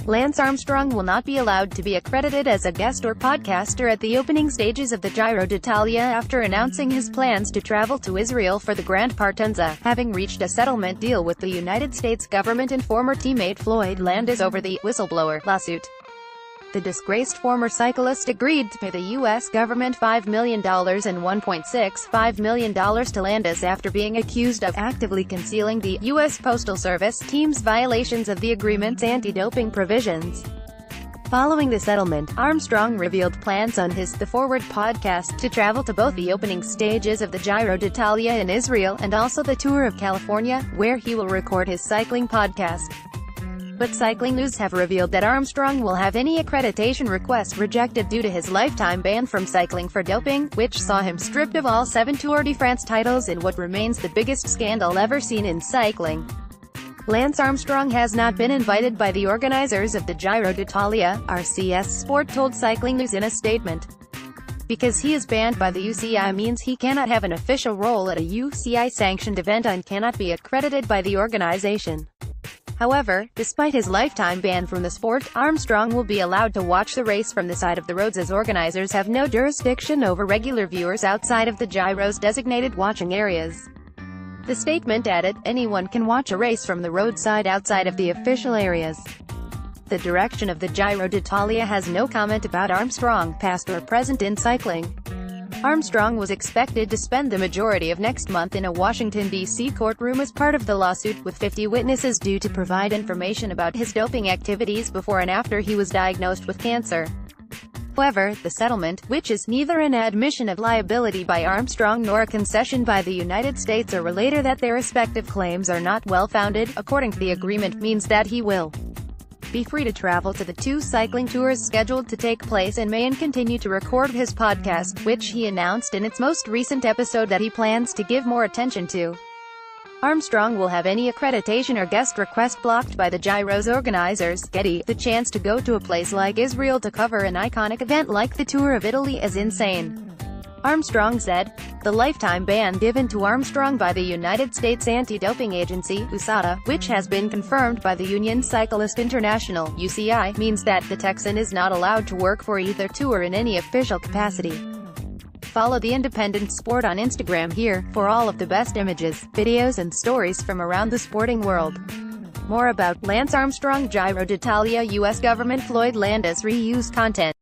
Lance Armstrong will not be allowed to be accredited as a guest or podcaster at the opening stages of the Giro d'Italia after announcing his plans to travel to Israel for the Grand Partenza, having reached a settlement deal with the United States government and former teammate Floyd Landis over the whistleblower lawsuit. The disgraced former cyclist agreed to pay the U.S. government $5 million and $1.65 million to Landis after being accused of actively concealing the U.S. Postal Service team's violations of the agreement's anti-doping provisions. Following the settlement, Armstrong revealed plans on his The Forward podcast to travel to both the opening stages of the Giro d'Italia in Israel and also the Tour of California, where he will record his cycling podcast. But Cycling News have revealed that Armstrong will have any accreditation request rejected due to his lifetime ban from cycling for doping, which saw him stripped of all 7 Tour de France titles in what remains the biggest scandal ever seen in cycling. Lance Armstrong has not been invited by the organizers of the Giro d'Italia, RCS Sport told Cycling News in a statement. Because he is banned by the UCI means he cannot have an official role at a UCI-sanctioned event and cannot be accredited by the organization. However, despite his lifetime ban from the sport, Armstrong will be allowed to watch the race from the side of the roads as organizers have no jurisdiction over regular viewers outside of the Giro's designated watching areas. The statement added, anyone can watch a race from the roadside outside of the official areas. The direction of the Giro d'Italia has no comment about Armstrong, past or present in cycling. Armstrong was expected to spend the majority of next month in a Washington, D.C. courtroom as part of the lawsuit, with 50 witnesses due to provide information about his doping activities before and after he was diagnosed with cancer. However, the settlement, which is neither an admission of liability by Armstrong nor a concession by the United States or relator that their respective claims are not well-founded, according to the agreement, means that he will be free to travel to the 2 cycling tours scheduled to take place in May and continue to record his podcast, which he announced in its most recent episode that he plans to give more attention to. Armstrong will have any accreditation or guest request blocked by the Giro's organizers. Getty, the chance to go to a place like Israel to cover an iconic event like the Tour of Italy is insane, Armstrong said. The lifetime ban given to Armstrong by the United States anti-doping agency, USADA, which has been confirmed by the Union Cyclist International, UCI, means that the Texan is not allowed to work for either tour in any official capacity. Follow the independent sport on Instagram here, for all of the best images, videos and stories from around the sporting world. More about Lance Armstrong Giro d'Italia. U.S. government Floyd Landis reused content.